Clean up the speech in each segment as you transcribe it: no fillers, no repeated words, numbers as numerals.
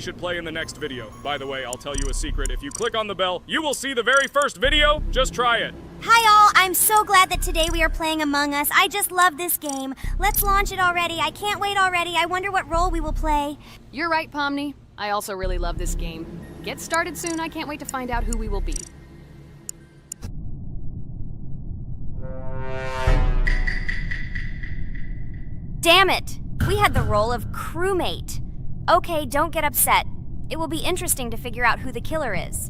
should play in the next video. By the way, I'll tell you a secret. If you click on the bell, you will see the very first video. Just try it. Hi all, I'm so glad that today we are playing Among Us. I just love this game. Let's launch it already. I can't wait already. I wonder what role we will play. You're right, Pomni. I also really love this game. Get started soon. I can't wait to find out who we will be. Damn it! We had the role of crewmate. Okay, don't get upset. It will be interesting to figure out who the killer is.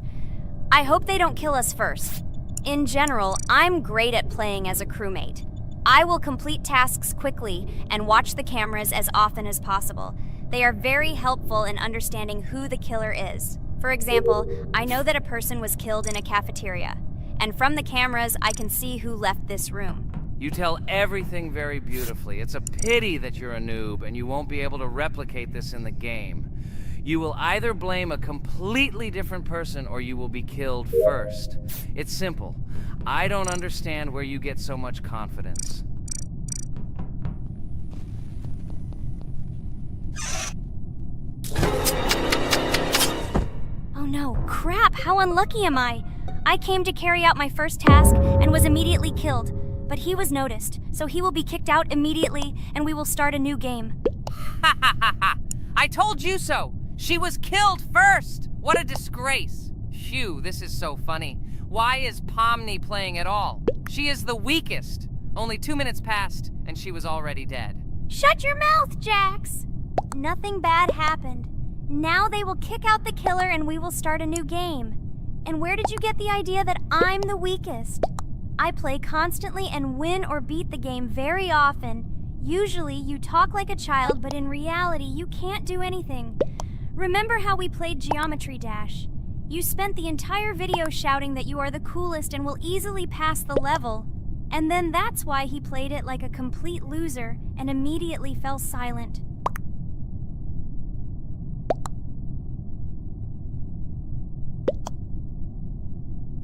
I hope they don't kill us first. In general, I'm great at playing as a crewmate. I will complete tasks quickly and watch the cameras as often as possible. They are very helpful in understanding who the killer is. For example, I know that a person was killed in a cafeteria, and from the cameras, I can see who left this room. You tell everything very beautifully. It's a pity that you're a noob and you won't be able to replicate this in the game. You will either blame a completely different person or you will be killed first. It's simple. I don't understand where you get so much confidence. Oh no, crap, how unlucky am I? I came to carry out my first task and was immediately killed. But he was noticed, so he will be kicked out immediately, and we will start a new game. Ha ha ha ha! I told you so! She was killed first! What a disgrace! Phew, this is so funny. Why is Pomni playing at all? She is the weakest. Only 2 minutes passed, and she was already dead. Shut your mouth, Jax! Nothing bad happened. Now they will kick out the killer, and we will start a new game. And where did you get the idea that I'm the weakest? I play constantly and win or beat the game very often. Usually, you talk like a child, but in reality, you can't do anything. Remember how we played Geometry Dash? You spent the entire video shouting that you are the coolest and will easily pass the level. And then that's why he played it like a complete loser and immediately fell silent.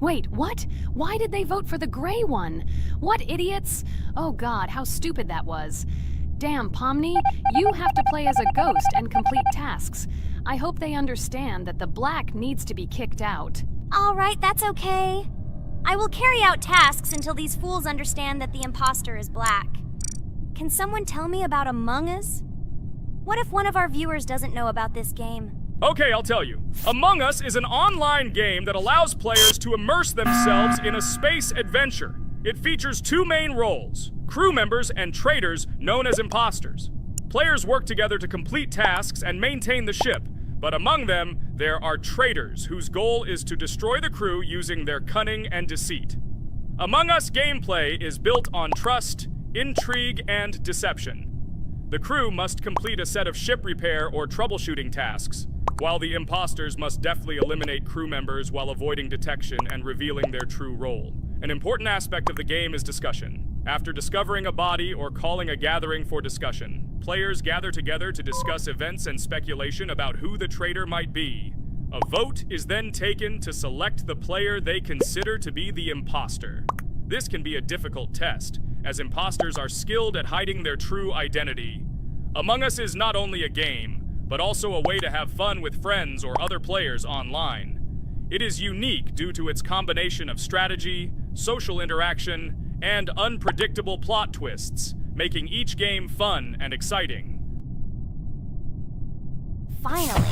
Wait, what? Why did they vote for the gray one? What idiots? Oh god, how stupid that was. Damn, Pomni, you have to play as a ghost and complete tasks. I hope they understand that the black needs to be kicked out. All right, that's okay. I will carry out tasks until these fools understand that the imposter is black. Can someone tell me about Among Us? What if one of our viewers doesn't know about this game? Okay, I'll tell you. Among Us is an online game that allows players to immerse themselves in a space adventure. It features two main roles, crew members and traitors known as imposters. Players work together to complete tasks and maintain the ship, but among them, there are traitors whose goal is to destroy the crew using their cunning and deceit. Among Us gameplay is built on trust, intrigue, and deception. The crew must complete a set of ship repair or troubleshooting tasks, while the imposters must deftly eliminate crew members while avoiding detection and revealing their true role. An important aspect of the game is discussion. After discovering a body or calling a gathering for discussion, players gather together to discuss events and speculation about who the traitor might be. A vote is then taken to select the player they consider to be the imposter. This can be a difficult test, as imposters are skilled at hiding their true identity. Among Us is not only a game, but also a way to have fun with friends or other players online. It is unique due to its combination of strategy, social interaction, and unpredictable plot twists, making each game fun and exciting. Finally,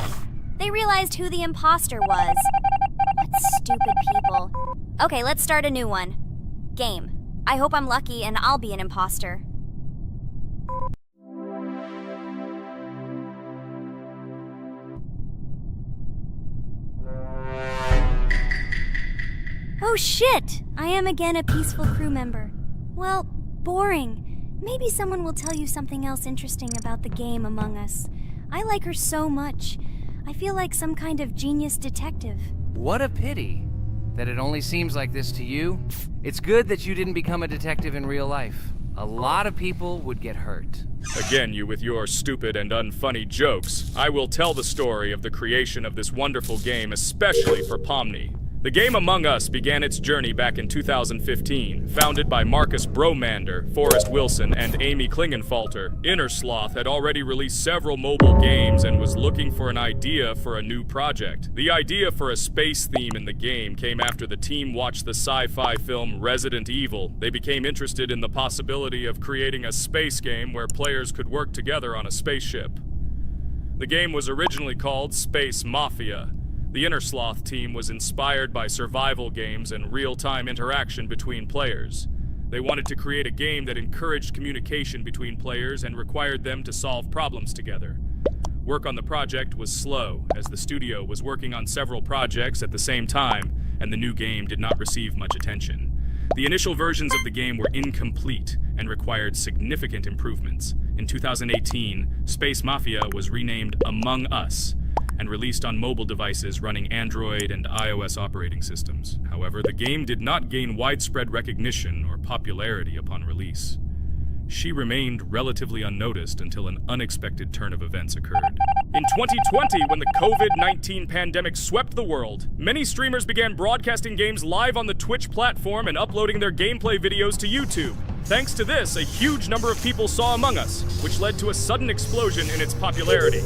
they realized who the imposter was. What stupid people. Okay, let's start a new one. Game. I hope I'm lucky and I'll be an imposter. Oh shit! I am again a peaceful crew member. Well, boring. Maybe someone will tell you something else interesting about the game Among Us. I like her so much. I feel like some kind of genius detective. What a pity that it only seems like this to you. It's good that you didn't become a detective in real life. A lot of people would get hurt. Again, you with your stupid and unfunny jokes. I will tell the story of the creation of this wonderful game, especially for Pomni. The game Among Us began its journey back in 2015. Founded by Marcus Bromander, Forrest Wilson, and Amy Klingenfalter, Innersloth had already released several mobile games and was looking for an idea for a new project. The idea for a space theme in the game came after the team watched the sci-fi film Resident Evil. They became interested in the possibility of creating a space game where players could work together on a spaceship. The game was originally called Space Mafia. The Innersloth team was inspired by survival games and real-time interaction between players. They wanted to create a game that encouraged communication between players and required them to solve problems together. Work on the project was slow, as the studio was working on several projects at the same time, and the new game did not receive much attention. The initial versions of the game were incomplete and required significant improvements. In 2018, Space Mafia was renamed Among Us and released on mobile devices running Android and iOS operating systems. However, the game did not gain widespread recognition or popularity upon release. She remained relatively unnoticed until an unexpected turn of events occurred. In 2020, when the COVID-19 pandemic swept the world, many streamers began broadcasting games live on the Twitch platform and uploading their gameplay videos to YouTube. Thanks to this, a huge number of people saw Among Us, which led to a sudden explosion in its popularity.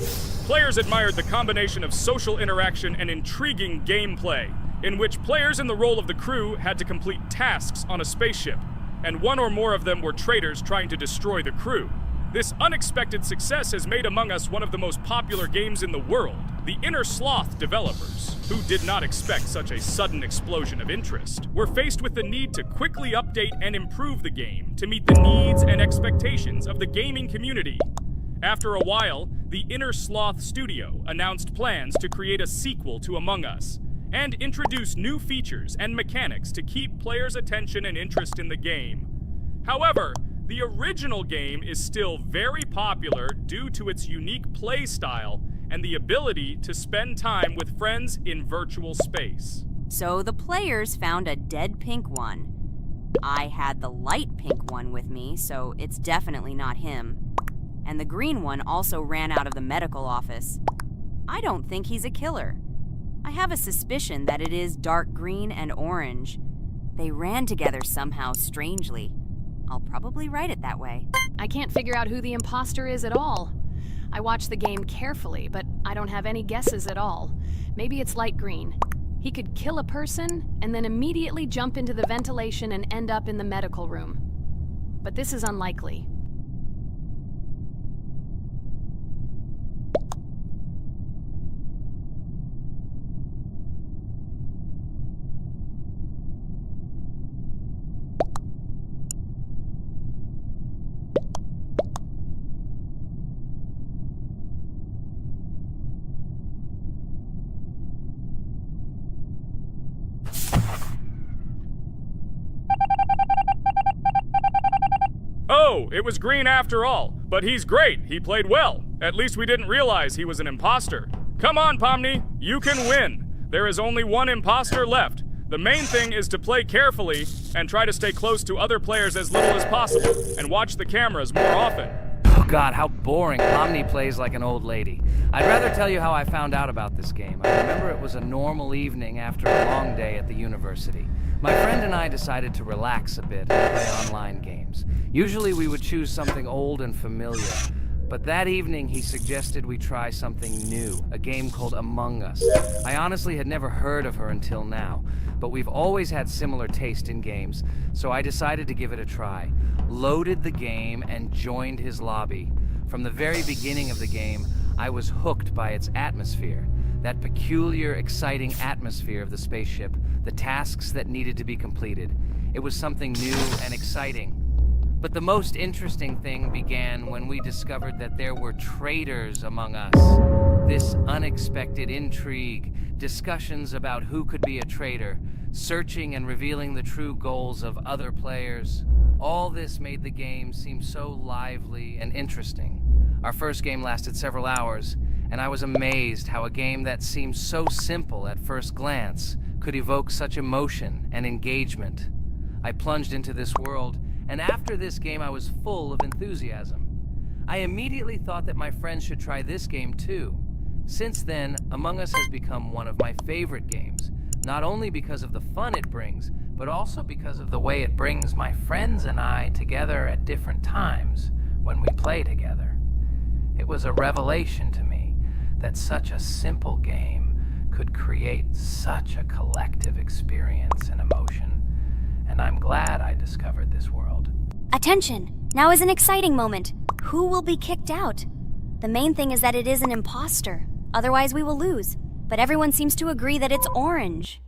Players admired the combination of social interaction and intriguing gameplay, in which players in the role of the crew had to complete tasks on a spaceship, and one or more of them were traitors trying to destroy the crew. This unexpected success has made Among Us one of the most popular games in the world. The Innersloth developers, who did not expect such a sudden explosion of interest, were faced with the need to quickly update and improve the game to meet the needs and expectations of the gaming community. After a while, the Innersloth studio announced plans to create a sequel to Among Us and introduce new features and mechanics to keep players' attention and interest in the game. However, the original game is still very popular due to its unique play style and the ability to spend time with friends in virtual space. So the players found a dead pink one. I had the light pink one with me, so it's definitely not him. And the green one also ran out of the medical office. I don't think he's a killer. I have a suspicion that it is dark green and orange. They ran together somehow strangely. I'll probably write it that way. I can't figure out who the imposter is at all. I watched the game carefully, but I don't have any guesses at all. Maybe it's light green. He could kill a person and then immediately jump into the ventilation and end up in the medical room. But this is unlikely. Oh, it was green after all. But he's great. He played well. At least we didn't realize he was an imposter. Come on, Pomni. You can win. There is only one imposter left. The main thing is to play carefully and try to stay close to other players as little as possible and watch the cameras more often. Oh God, how boring. Pomni plays like an old lady. I'd rather tell you how I found out about this game. I remember it was a normal evening after a long day at the university. My friend and I decided to relax a bit and play online games. Usually we would choose something old and familiar, but that evening he suggested we try something new, a game called Among Us. I honestly had never heard of her until now, but we've always had similar taste in games, so I decided to give it a try. Loaded the game and joined his lobby. From the very beginning of the game, I was hooked by its atmosphere. That peculiar, exciting atmosphere of the spaceship, the tasks that needed to be completed. It was something new and exciting. But the most interesting thing began when we discovered that there were traitors among us. This unexpected intrigue, discussions about who could be a traitor, searching and revealing the true goals of other players. All this made the game seem so lively and interesting. Our first game lasted several hours, and I was amazed how a game that seemed so simple at first glance could evoke such emotion and engagement. I plunged into this world, and after this game I was full of enthusiasm. I immediately thought that my friends should try this game too. Since then, Among Us has become one of my favorite games, Not only because of the fun it brings, but also because of the way it brings my friends and I together at different times when we play together. It was a revelation to me that such a simple game could create such a collective experience and emotion, and I'm glad I discovered this world. Attention! Now is an exciting moment. Who will be kicked out? The main thing is that it is an imposter. Otherwise, we will lose. But everyone seems to agree that it's orange.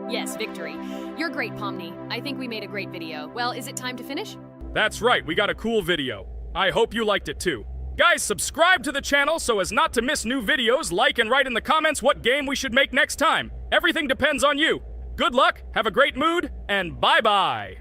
Yes, victory. You're great, Pomni. I think we made a great video. Well, is it time to finish? That's right, we got a cool video. I hope you liked it too. Guys, subscribe to the channel so as not to miss new videos, like and write in the comments what game we should make next time. Everything depends on you. Good luck, have a great mood, and bye-bye.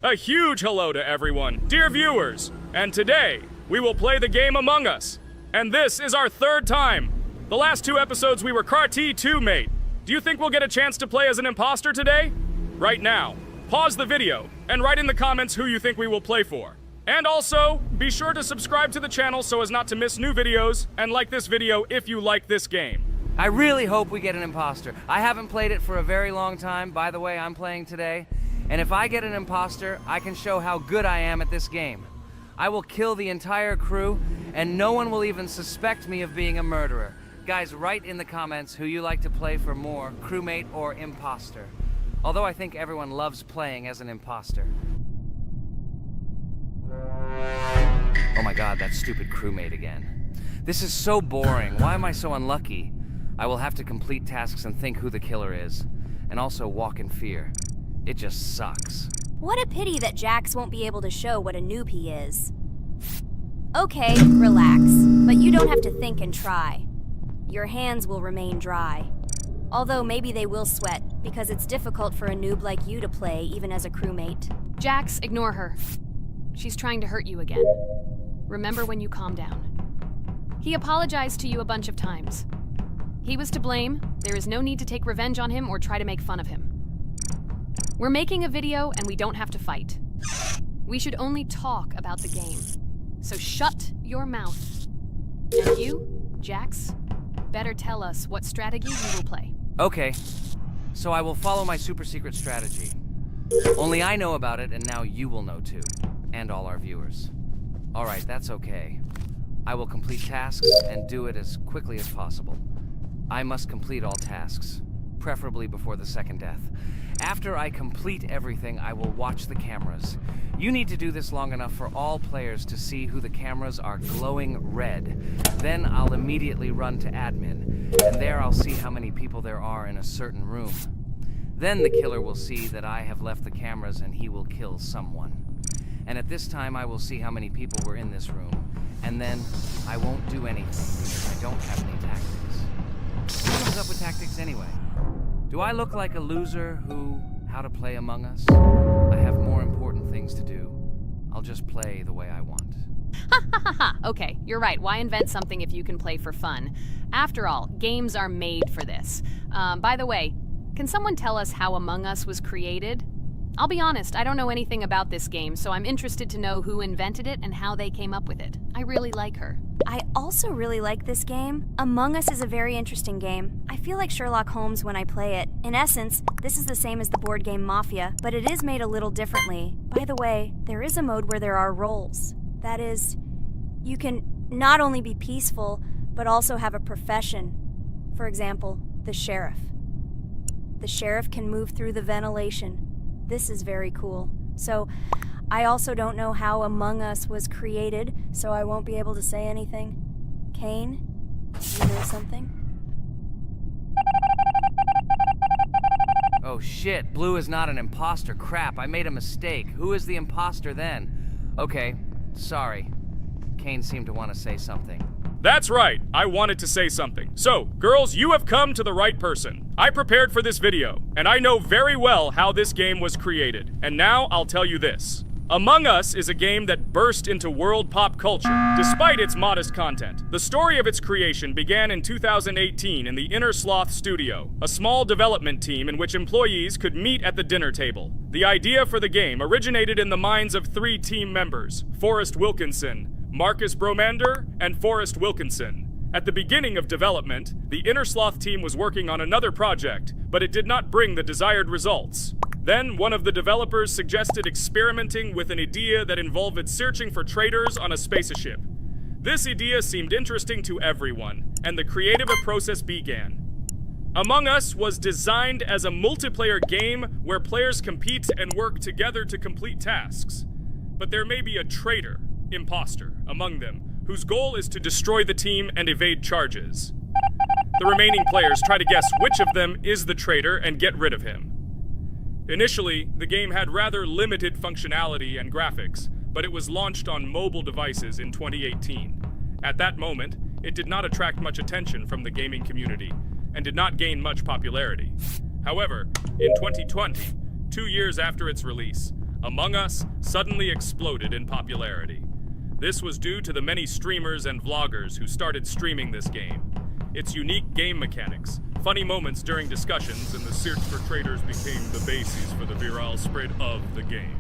A huge hello to everyone, dear viewers. And today, we will play the game Among Us. And this is our third time. The last 2 episodes we were CAR-T 2 mate. Do you think we'll get a chance to play as an imposter today? Right now, pause the video and write in the comments who you think we will play for. And also, be sure to subscribe to the channel so as not to miss new videos, and like this video if you like this game. I really hope we get an imposter. I haven't played it for a very long time. By the way, I'm playing today. And if I get an imposter, I can show how good I am at this game. I will kill the entire crew, and no one will even suspect me of being a murderer. Guys, write in the comments who you like to play for more, crewmate or imposter. Although I think everyone loves playing as an imposter. Oh my god, that stupid crewmate again. This is so boring. Why am I so unlucky? I will have to complete tasks and think who the killer is, and also walk in fear. It just sucks. What a pity that Jax won't be able to show what a noob he is. Okay, relax, but you don't have to think and try. Your hands will remain dry. Although maybe they will sweat, because it's difficult for a noob like you to play, even as a crewmate. Jax, ignore her. She's trying to hurt you again. Remember when you calm down. He apologized to you a bunch of times. He was to blame. There is no need to take revenge on him or try to make fun of him. We're making a video and we don't have to fight. We should only talk about the game. So shut your mouth. And you, Jax, better tell us what strategy you will play. Okay, so I will follow my super secret strategy. Only I know about it, and now you will know too. And all our viewers. Alright, that's okay. I will complete tasks and do it as quickly as possible. I must complete all tasks, preferably before the second death. After I complete everything, I will watch the cameras. You need to do this long enough for all players to see who the cameras are glowing red. Then I'll immediately run to admin, and there I'll see how many people there are in a certain room. Then the killer will see that I have left the cameras and he will kill someone. And at this time I will see how many people were in this room. And then I won't do anything because I don't have any tactics. Who comes up with tactics anyway? Do I look like a loser who, how to play Among Us? I have more important things to do. I'll just play the way I want. Ha ha ha ha! Okay, you're right. Why invent something if you can play for fun? After all, games are made for this. By the way, can someone tell us how Among Us was created? I'll be honest, I don't know anything about this game, so I'm interested to know who invented it and how they came up with it. I really like her. I also really like this game. Among Us is a very interesting game. I feel like Sherlock Holmes when I play it. In essence, this is the same as the board game Mafia, but it is made a little differently. By the way, there is a mode where there are roles. That is, you can not only be peaceful, but also have a profession. For example, the sheriff. The sheriff can move through the ventilation. This is very cool. So, I also don't know how Among Us was created, so I won't be able to say anything. Kane, you know something? Oh shit, Blue is not an imposter. Crap, I made a mistake. Who is the imposter then? Okay, sorry. Kane seemed to want to say something. That's right, I wanted to say something. So, girls, you have come to the right person. I prepared for this video, and I know very well how this game was created. And now I'll tell you this. Among Us is a game that burst into world pop culture, despite its modest content. The story of its creation began in 2018 in the Inner Sloth Studio, a small development team in which employees could meet at the dinner table. The idea for the game originated in the minds of 3 team members, Forrest Wilkinson, Marcus Bromander, and Forrest Wilkinson. At the beginning of development, the Innersloth team was working on another project, but it did not bring the desired results. Then, one of the developers suggested experimenting with an idea that involved searching for traitors on a spaceship. This idea seemed interesting to everyone, and the creative process began. Among Us was designed as a multiplayer game where players compete and work together to complete tasks. But there may be a traitor, imposter, among them, whose goal is to destroy the team and evade charges. The remaining players try to guess which of them is the traitor and get rid of him. Initially, the game had rather limited functionality and graphics, but it was launched on mobile devices in 2018. At that moment, it did not attract much attention from the gaming community and did not gain much popularity. However, in 2020, 2 years after its release, Among Us suddenly exploded in popularity. This was due to the many streamers and vloggers who started streaming this game. Its unique game mechanics, funny moments during discussions, and the search for traitors became the basis for the viral spread of the game.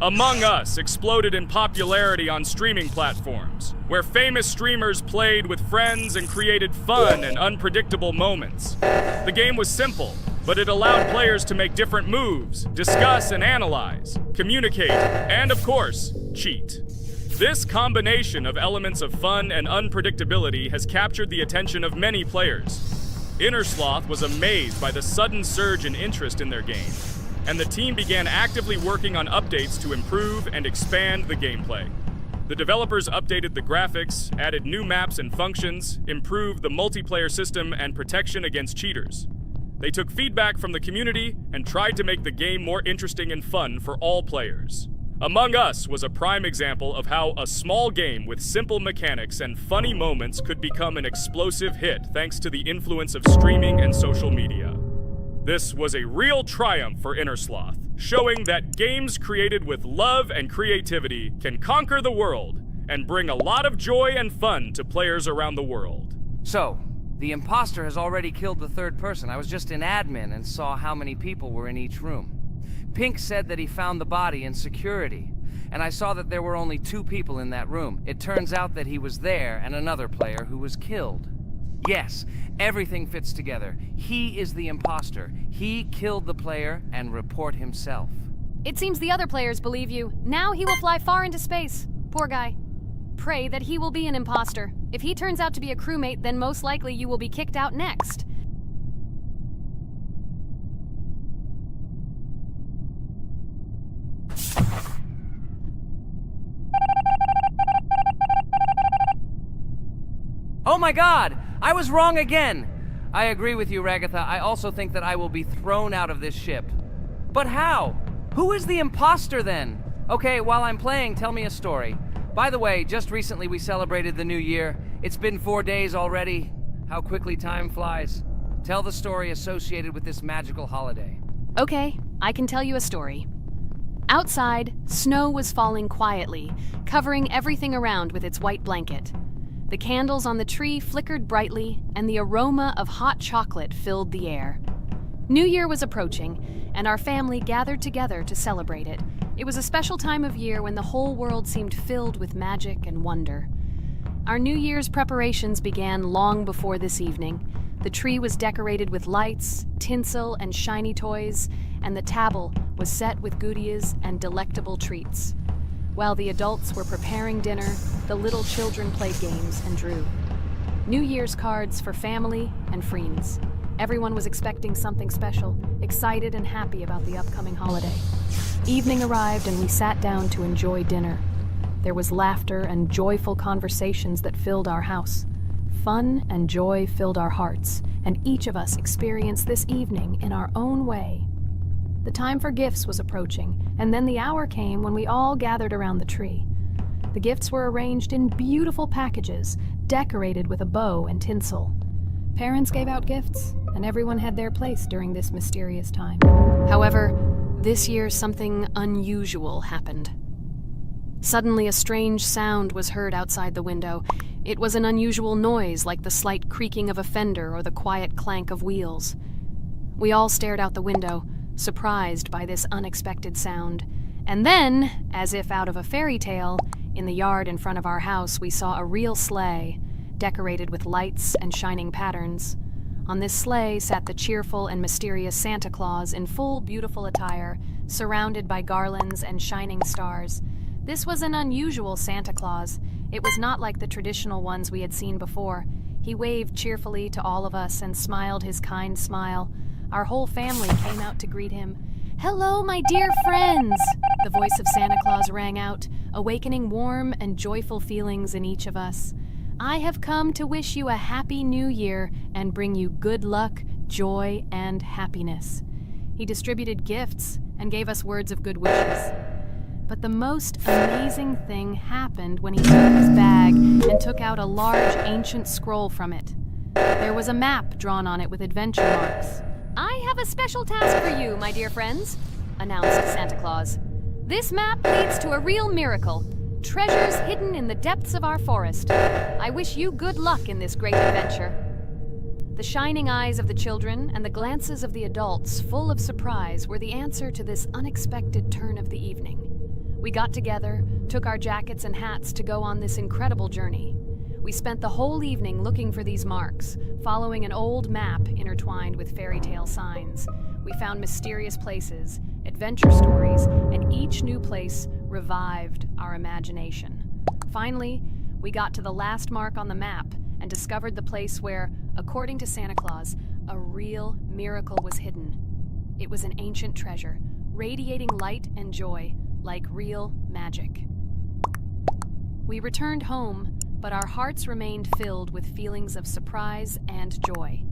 Among Us exploded in popularity on streaming platforms, where famous streamers played with friends and created fun and unpredictable moments. The game was simple, but it allowed players to make different moves, discuss and analyze, communicate, and of course, cheat. This combination of elements of fun and unpredictability has captured the attention of many players. Innersloth was amazed by the sudden surge in interest in their game, and the team began actively working on updates to improve and expand the gameplay. The developers updated the graphics, added new maps and functions, improved the multiplayer system and protection against cheaters. They took feedback from the community and tried to make the game more interesting and fun for all players. Among Us was a prime example of how a small game with simple mechanics and funny moments could become an explosive hit thanks to the influence of streaming and social media. This was a real triumph for Innersloth, showing that games created with love and creativity can conquer the world and bring a lot of joy and fun to players around the world. So, the imposter has already killed the third person. I was just in admin and saw how many people were in each room. Pink said that he found the body in security, and I saw that there were only 2 people in that room. It turns out that he was there and another player who was killed. Yes, everything fits together. He is the imposter. He killed the player and report himself. It seems the other players believe you. Now he will fly far into space. Poor guy. Pray that he will be an imposter. If he turns out to be a crewmate, then most likely you will be kicked out next. Oh my god! I was wrong again! I agree with you, Ragatha. I also think that I will be thrown out of this ship. But how? Who is the imposter then? Okay, while I'm playing, tell me a story. By the way, just recently we celebrated the new year. It's been 4 days already. How quickly time flies. Tell the story associated with this magical holiday. Okay, I can tell you a story. Outside, snow was falling quietly, covering everything around with its white blanket. The candles on the tree flickered brightly, and the aroma of hot chocolate filled the air. New Year was approaching, and our family gathered together to celebrate it. It was a special time of year when the whole world seemed filled with magic and wonder. Our New Year's preparations began long before this evening. The tree was decorated with lights, tinsel, and shiny toys, and the table was set with goodies and delectable treats. While the adults were preparing dinner, the little children played games and drew. New Year's cards for family and friends. Everyone was expecting something special, excited and happy about the upcoming holiday. Evening arrived and we sat down to enjoy dinner. There was laughter and joyful conversations that filled our house. Fun and joy filled our hearts, and each of us experienced this evening in our own way. The time for gifts was approaching, and then the hour came when we all gathered around the tree. The gifts were arranged in beautiful packages, decorated with a bow and tinsel. Parents gave out gifts, and everyone had their place during this mysterious time. However, this year something unusual happened. Suddenly a strange sound was heard outside the window. It was an unusual noise, like the slight creaking of a fender or the quiet clank of wheels. We all stared out the window, surprised by this unexpected sound. And then, as if out of a fairy tale, in the yard in front of our house we saw a real sleigh. decorated with lights and shining patterns. On this sleigh sat the cheerful and mysterious Santa Claus in full, beautiful attire, surrounded by garlands and shining stars. This was an unusual Santa Claus. It was not like the traditional ones we had seen before. He waved cheerfully to all of us and smiled his kind smile. Our whole family came out to greet him. "Hello, my dear friends!" The voice of Santa Claus rang out, awakening warm and joyful feelings in each of us. "I have come to wish you a happy new year and bring you good luck, joy, and happiness." He distributed gifts and gave us words of good wishes. But the most amazing thing happened when he took his bag and took out a large ancient scroll from it. There was a map drawn on it with adventure marks. "I have a special task for you, my dear friends," announced Santa Claus. "This map leads to a real miracle. Treasures hidden in the depths of our forest. I wish you good luck in this great adventure." The shining eyes of the children and the glances of the adults, full of surprise, were the answer to this unexpected turn of the evening. We got together, took our jackets and hats to go on this incredible journey. We spent the whole evening looking for these marks, following an old map intertwined with fairy tale signs. We found mysterious places, adventure stories, and each new place revived our imagination. Finally, we got to the last mark on the map and discovered the place where, according to Santa Claus, a real miracle was hidden. It was an ancient treasure, radiating light and joy, like real magic. We returned home, but our hearts remained filled with feelings of surprise and joy.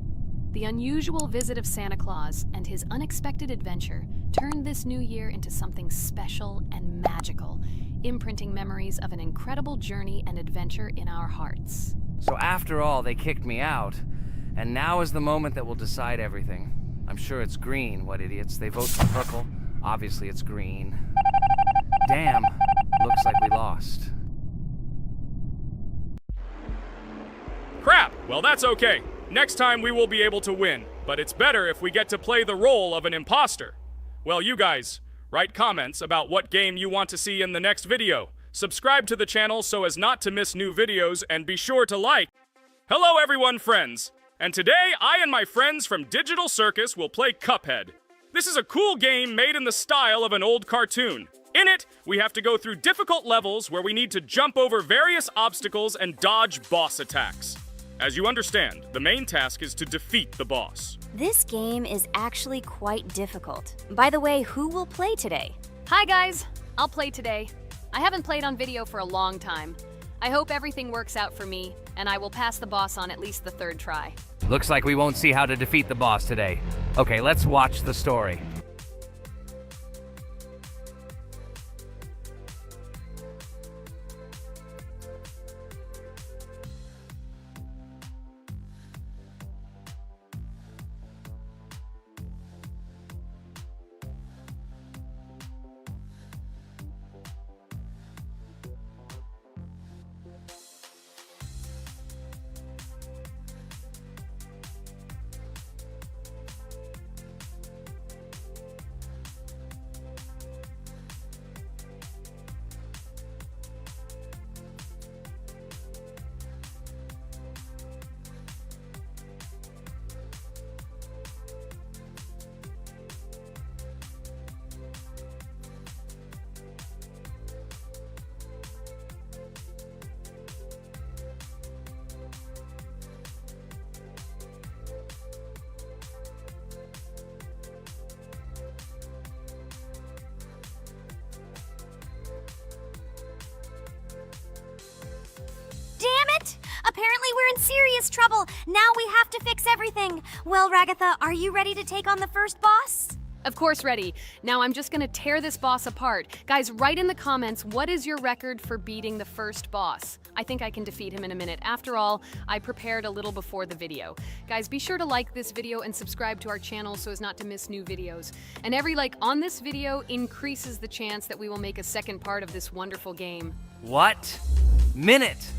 The unusual visit of Santa Claus and his unexpected adventure turned this new year into something special and magical, imprinting memories of an incredible journey and adventure in our hearts. So after all, they kicked me out, and now is the moment that will decide everything. I'm sure it's green, what idiots. They vote for purple. Obviously it's green. Damn, looks like we lost. Crap! Well, that's okay. Next time we will be able to win, but it's better if we get to play the role of an imposter. Well, you guys, write comments about what game you want to see in the next video. Subscribe to the channel so as not to miss new videos, and be sure to like. Hello everyone, friends! And today, I and my friends from Digital Circus will play Cuphead. This is a cool game made in the style of an old cartoon. In it, we have to go through difficult levels where we need to jump over various obstacles and dodge boss attacks. As you understand, the main task is to defeat the boss. This game is actually quite difficult. By the way, who will play today? Hi guys, I'll play today. I haven't played on video for a long time. I hope everything works out for me, and I will pass the boss on at least the third try. Looks like we won't see how to defeat the boss today. Okay, let's watch the story. Apparently we're in serious trouble. Now we have to fix everything. Well, Ragatha, are you ready to take on the first boss? Of course ready. Now I'm just gonna tear this boss apart. Guys, write in the comments, what is your record for beating the first boss? I think I can defeat him in a minute. After all, I prepared a little before the video. Guys, be sure to like this video and subscribe to our channel so as not to miss new videos. And every like on this video increases the chance that we will make a second part of this wonderful game. What? Minute!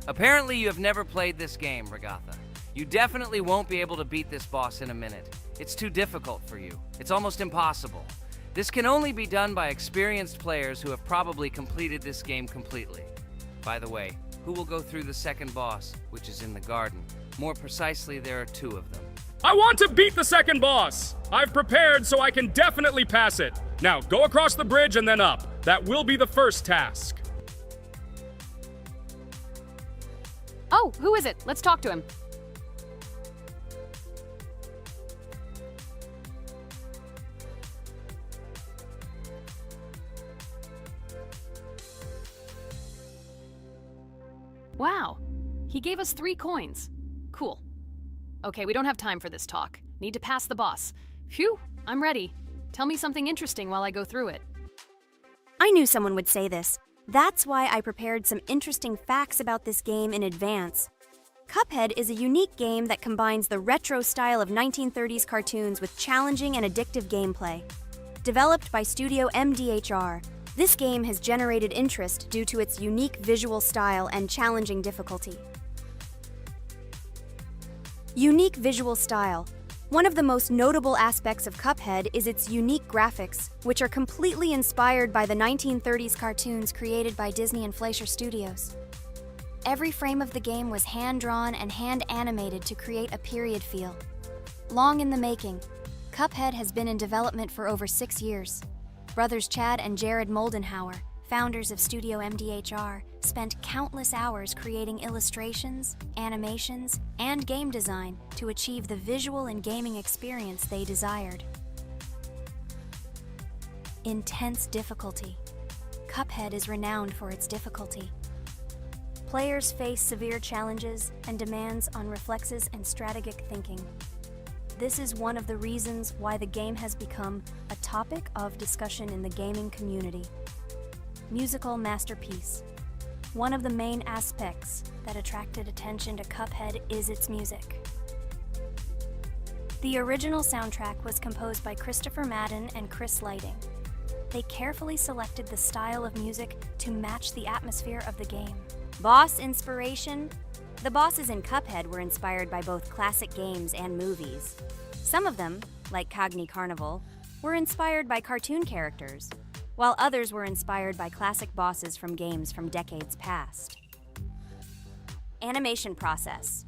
Apparently you have never played this game, Ragatha. You definitely won't be able to beat this boss in a minute. It's too difficult for you. It's almost impossible. This can only be done by experienced players who have probably completed this game completely. By the way, who will go through the second boss, which is in the garden. More precisely, there are 2 of them. I want to beat the second boss! I've prepared so I can definitely pass it. Now, go across the bridge and then up. That will be the first task. Oh, who is it? Let's talk to him. Wow, he gave us 3 coins. Cool. Okay, we don't have time for this talk. Need to pass the boss. Phew, I'm ready. Tell me something interesting while I go through it. I knew someone would say this. That's why I prepared some interesting facts about this game in advance. Cuphead is a unique game that combines the retro style of 1930s cartoons with challenging and addictive gameplay. Developed by Studio MDHR, this game has generated interest due to its unique visual style and challenging difficulty. Unique visual style. One of the most notable aspects of Cuphead is its unique graphics, which are completely inspired by the 1930s cartoons created by Disney and Fleischer Studios. Every frame of the game was hand-drawn and hand-animated to create a period feel. Long in the making, Cuphead has been in development for over 6 years. Brothers Chad and Jared Moldenhauer, founders of Studio MDHR, spent countless hours creating illustrations, animations, and game design to achieve the visual and gaming experience they desired. Intense difficulty. Cuphead is renowned for its difficulty. Players face severe challenges and demands on reflexes and strategic thinking. This is one of the reasons why the game has become a topic of discussion in the gaming community. Musical masterpiece. One of the main aspects that attracted attention to Cuphead is its music. The original soundtrack was composed by Christopher Madden and Chris Lighting. They carefully selected the style of music to match the atmosphere of the game. Boss inspiration. The bosses in Cuphead were inspired by both classic games and movies. Some of them, like Cogni Carnival, were inspired by cartoon characters, while others were inspired by classic bosses from games from decades past. Animation process.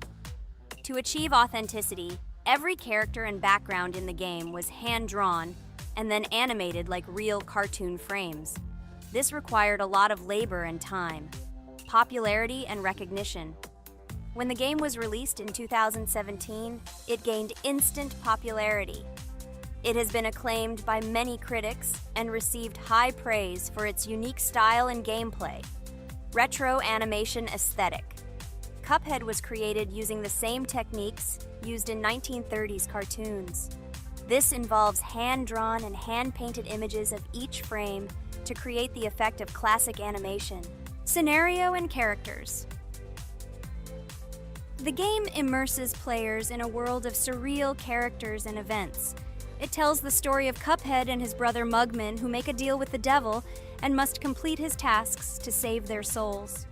To achieve authenticity, every character and background in the game was hand-drawn and then animated like real cartoon frames. This required a lot of labor and time, popularity and recognition. When the game was released in 2017, it gained instant popularity. It has been acclaimed by many critics and received high praise for its unique style and gameplay. Retro animation aesthetic. Cuphead was created using the same techniques used in 1930s cartoons. This involves hand-drawn and hand-painted images of each frame to create the effect of classic animation. Scenario and characters. The game immerses players in a world of surreal characters and events. It tells the story of Cuphead and his brother Mugman, who make a deal with the devil and must complete his tasks to save their souls.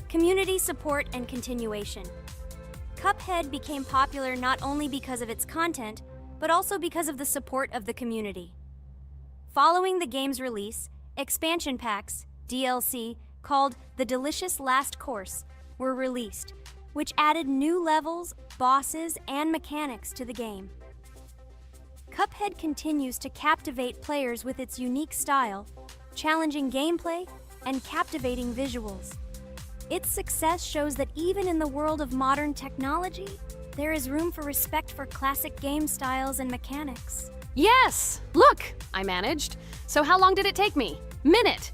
Community support and continuation. Cuphead became popular not only because of its content, but also because of the support of the community. Following the game's release, expansion packs, DLC, called The Delicious Last Course, were released, which added new levels, bosses, and mechanics to the game. Cuphead continues to captivate players with its unique style, challenging gameplay, and captivating visuals. Its success shows that even in the world of modern technology, there is room for respect for classic game styles and mechanics. Yes! Look! I managed. So how long did it take me? Minute!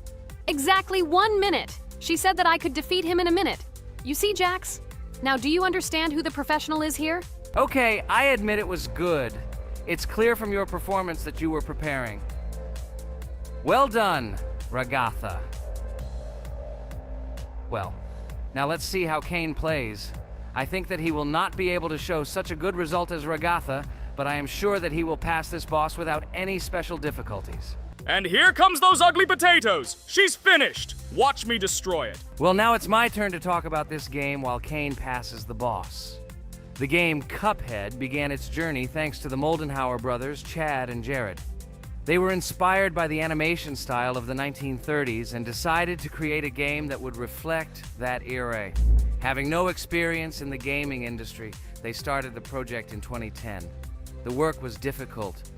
Exactly 1 minute! She said that I could defeat him in a minute. You see, Jax? Now, do you understand who the professional is here? Okay, I admit it was good. It's clear from your performance that you were preparing. Well done, Ragatha. Well, now let's see how Kane plays. I think that he will not be able to show such a good result as Ragatha, but I am sure that he will pass this boss without any special difficulties. And here comes those ugly potatoes! She's finished! Watch me destroy it. Well, now it's my turn to talk about this game while Kane passes the boss. The game Cuphead began its journey thanks to the Moldenhauer brothers, Chad and Jared. They were inspired by the animation style of the 1930s and decided to create a game that would reflect that era. Having no experience in the gaming industry, they started the project in 2010. The work was difficult.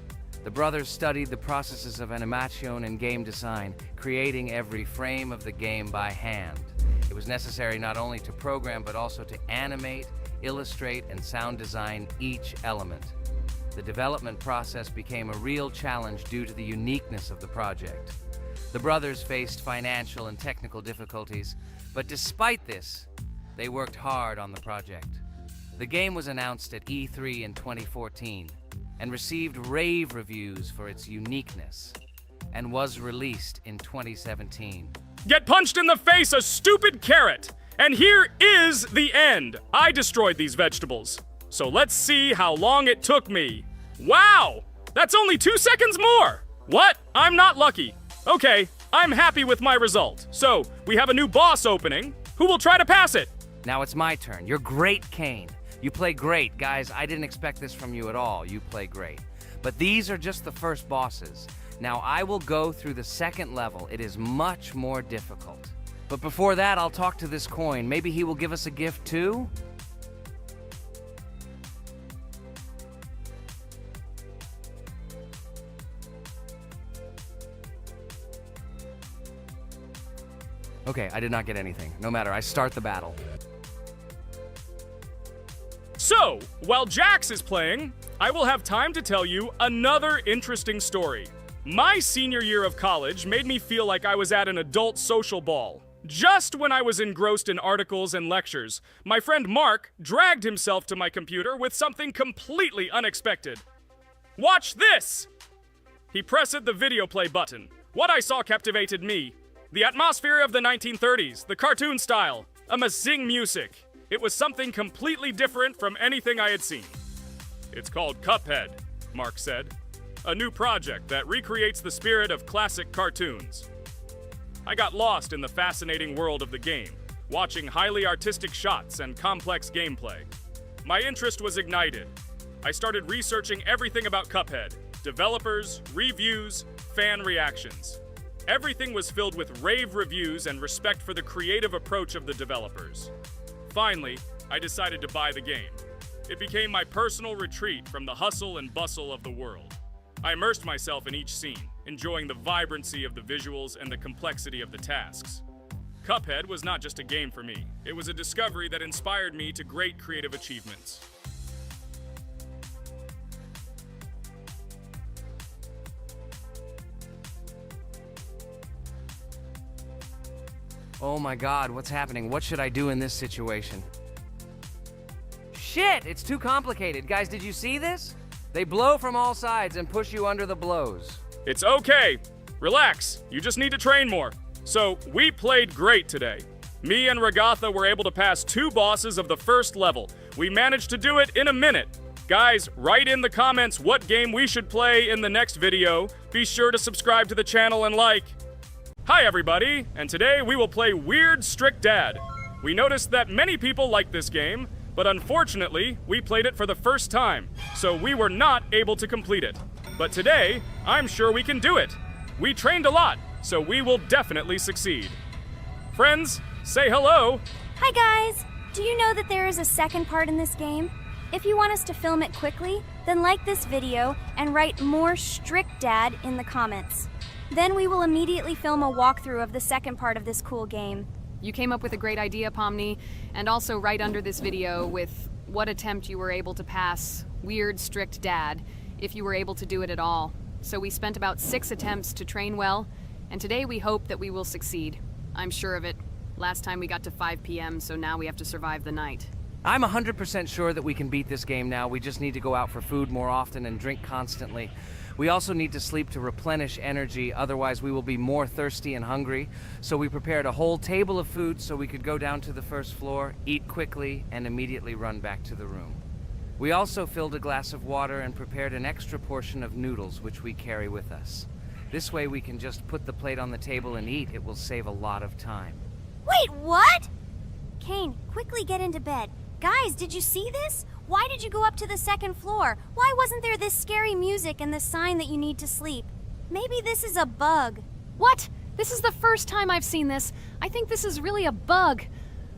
The brothers studied the processes of animation and game design, creating every frame of the game by hand. It was necessary not only to program, but also to animate, illustrate, and sound design each element. The development process became a real challenge due to the uniqueness of the project. The brothers faced financial and technical difficulties, but despite this, they worked hard on the project. The game was announced at E3 in 2014 and received rave reviews for its uniqueness, and was released in 2017. Get punched in the face, a stupid carrot! And here is the end. I destroyed these vegetables. So let's see how long it took me. Wow! That's only 2 seconds more! What? I'm not lucky. Okay, I'm happy with my result. So, we have a new boss opening. Who will try to pass it? Now it's my turn. You're great, Kane. You play great. Guys, I didn't expect this from you at all. You play great. But these are just the first bosses. Now I will go through the second level. It is much more difficult. But before that, I'll talk to this coin. Maybe he will give us a gift too? Okay, I did not get anything. No matter, I start the battle. So, while Jax is playing, I will have time to tell you another interesting story. My senior year of college made me feel like I was at an adult social ball. Just when I was engrossed in articles and lectures, my friend Mark dragged himself to my computer with something completely unexpected. Watch this! He pressed the video play button. What I saw captivated me. The atmosphere of the 1930s, the cartoon style, amazing music. It was something completely different from anything I had seen. It's called Cuphead, Mark said. A new project that recreates the spirit of classic cartoons. I got lost in the fascinating world of the game, watching highly artistic shots and complex gameplay. My interest was ignited. I started researching everything about Cuphead, developers, reviews, fan reactions. Everything was filled with rave reviews and respect for the creative approach of the developers. Finally, I decided to buy the game. It became my personal retreat from the hustle and bustle of the world. I immersed myself in each scene, enjoying the vibrancy of the visuals and the complexity of the tasks. Cuphead was not just a game for me. It was a discovery that inspired me to great creative achievements. Oh my god, what's happening? What should I do in this situation? Shit, it's too complicated. Guys, did you see this? They blow from all sides and push you under the blows. It's okay. Relax. You just need to train more. So, we played great today. Me and Regatha were able to pass 2 bosses of the first level. We managed to do it in a minute. Guys, write in the comments what game we should play in the next video. Be sure to subscribe to the channel and like. Hi everybody, and today we will play Weird Strict Dad. We noticed that many people like this game, but unfortunately, we played it for the first time, so we were not able to complete it. But today, I'm sure we can do it. We trained a lot, so we will definitely succeed. Friends, say hello. Hi guys! Do you know that there is a second part in this game? If you want us to film it quickly, then like this video and write more Strict Dad in the comments. Then we will immediately film a walkthrough of the second part of this cool game. You came up with a great idea, Pomni, and also right under this video with what attempt you were able to pass Weird Strict Dad, if you were able to do it at all. So we spent about 6 attempts to train well, and today we hope that we will succeed. I'm sure of it. Last time we got to 5 p.m., so now we have to survive the night. I'm 100% sure that we can beat this game now. We just need to go out for food more often and drink constantly. We also need to sleep to replenish energy, otherwise we will be more thirsty and hungry. So we prepared a whole table of food so we could go down to the first floor, eat quickly, and immediately run back to the room. We also filled a glass of water and prepared an extra portion of noodles, which we carry with us. This way we can just put the plate on the table and eat. It will save a lot of time. Wait, what? Kane, quickly get into bed. Guys, did you see this? Why did you go up to the second floor? Why wasn't there this scary music and the sign that you need to sleep? Maybe this is a bug. What? This is the first time I've seen this. I think this is really a bug.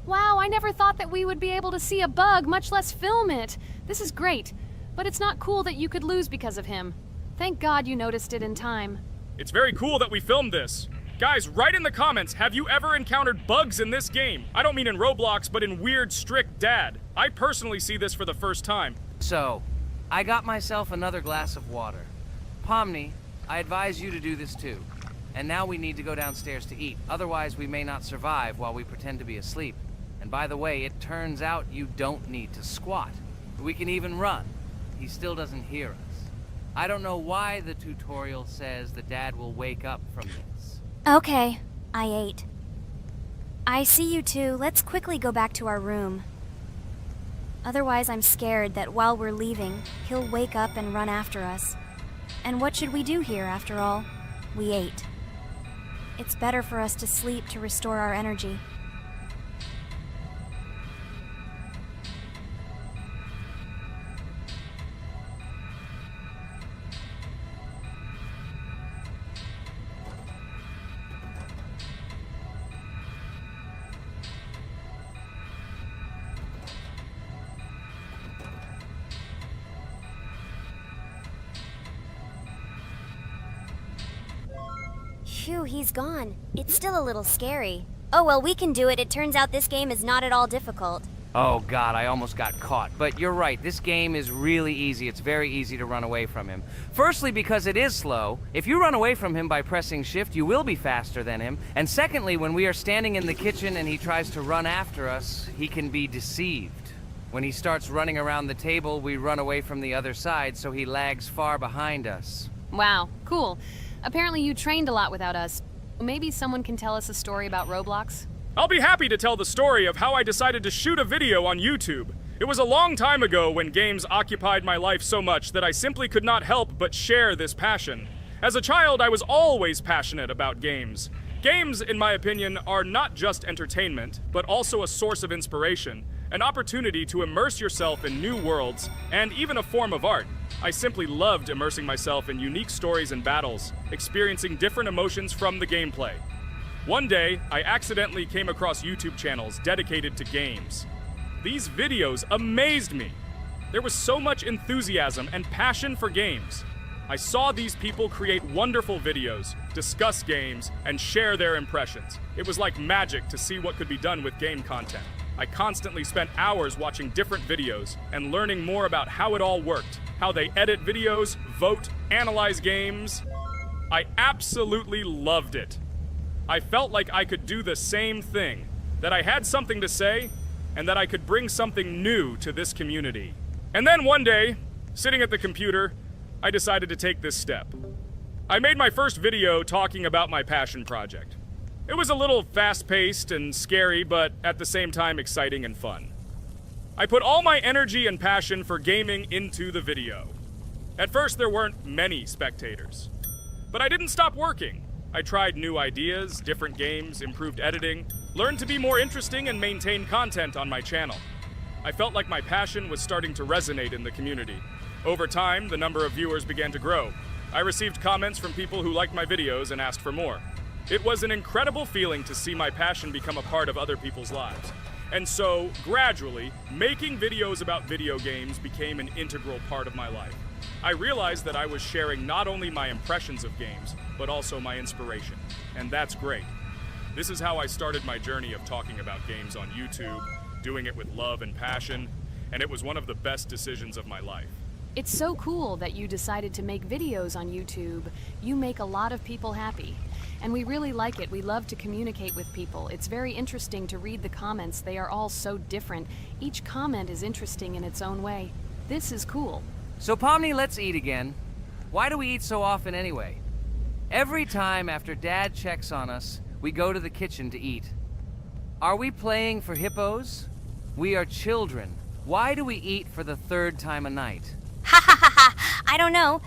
Wow, I never thought that we would be able to see a bug, much less film it. This is great, but it's not cool that you could lose because of him. Thank God you noticed it in time. It's very cool that we filmed this. Guys, write in the comments, have you ever encountered bugs in this game? I don't mean in Roblox, but in Weird Strict Dad. I personally see this for the first time. So, I got myself another glass of water. Pomni, I advise you to do this too. And now we need to go downstairs to eat. Otherwise, we may not survive while we pretend to be asleep. And by the way, it turns out you don't need to squat. We can even run. He still doesn't hear us. I don't know why the tutorial says the dad will wake up from this. Okay, I ate. I see you two. Let's quickly go back to our room. Otherwise, I'm scared that while we're leaving, he'll wake up and run after us. And what should we do here, after all? We ate. It's better for us to sleep to restore our energy. Phew, he's gone. It's still a little scary. Oh well, we can do it. It turns out this game is not at all difficult. Oh God, I almost got caught. But you're right, this game is really easy. It's very easy to run away from him. Firstly, because it is slow. If you run away from him by pressing shift, you will be faster than him. And secondly, when we are standing in the kitchen and he tries to run after us, he can be deceived. When he starts running around the table, we run away from the other side, so he lags far behind us. Wow, cool. Apparently you trained a lot without us. Maybe someone can tell us a story about Roblox? I'll be happy to tell the story of how I decided to shoot a video on YouTube. It was a long time ago when games occupied my life so much that I simply could not help but share this passion. As a child, I was always passionate about games. Games, in my opinion, are not just entertainment, but also a source of inspiration, an opportunity to immerse yourself in new worlds, and even a form of art. I simply loved immersing myself in unique stories and battles, experiencing different emotions from the gameplay. One day, I accidentally came across YouTube channels dedicated to games. These videos amazed me. There was so much enthusiasm and passion for games. I saw these people create wonderful videos, discuss games, and share their impressions. It was like magic to see what could be done with game content. I constantly spent hours watching different videos and learning more about how it all worked, how they edit videos, vote, analyze games. I absolutely loved it. I felt like I could do the same thing, that I had something to say, and that I could bring something new to this community. And then one day, sitting at the computer, I decided to take this step. I made my first video talking about my passion project. It was a little fast-paced and scary, but at the same time exciting and fun. I put all my energy and passion for gaming into the video. At first, there weren't many spectators. But I didn't stop working. I tried new ideas, different games, improved editing, learned to be more interesting, and maintain content on my channel. I felt like my passion was starting to resonate in the community. Over time, the number of viewers began to grow. I received comments from people who liked my videos and asked for more. It was an incredible feeling to see my passion become a part of other people's lives. And so, gradually, making videos about video games became an integral part of my life. I realized that I was sharing not only my impressions of games, but also my inspiration. And that's great. This is how I started my journey of talking about games on YouTube, doing it with love and passion, and it was one of the best decisions of my life. It's so cool that you decided to make videos on YouTube. You make a lot of people happy. And we really like it. We love to communicate with people. It's very interesting to read the comments. They are all so different. Each comment is interesting in its own way. This is cool. So Pomni, let's eat again. Why do we eat so often anyway? Every time after Dad checks on us, we go to the kitchen to eat. Are we playing for hippos? We are children. Why do we eat for the third time a night? Ha ha ha ha! I don't know.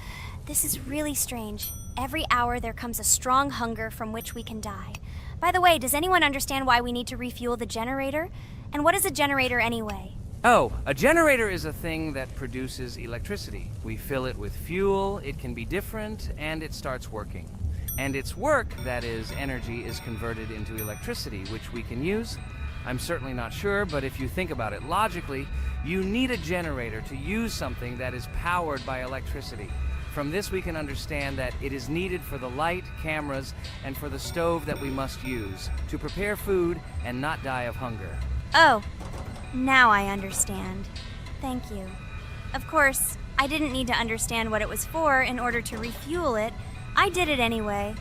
This is really strange. Every hour there comes a strong hunger from which we can die. By the way, does anyone understand why we need to refuel the generator? And what is a generator anyway? Oh, a generator is a thing that produces electricity. We fill it with fuel, it can be different, and it starts working. And its work, that is, energy, is converted into electricity, which we can use. I'm certainly not sure, but if you think about it logically, you need a generator to use something that is powered by electricity. From this we can understand that it is needed for the light, cameras, and for the stove that we must use, to prepare food and not die of hunger. Oh, now I understand. Thank you. Of course, I didn't need to understand what it was for in order to refuel it. I did it anyway.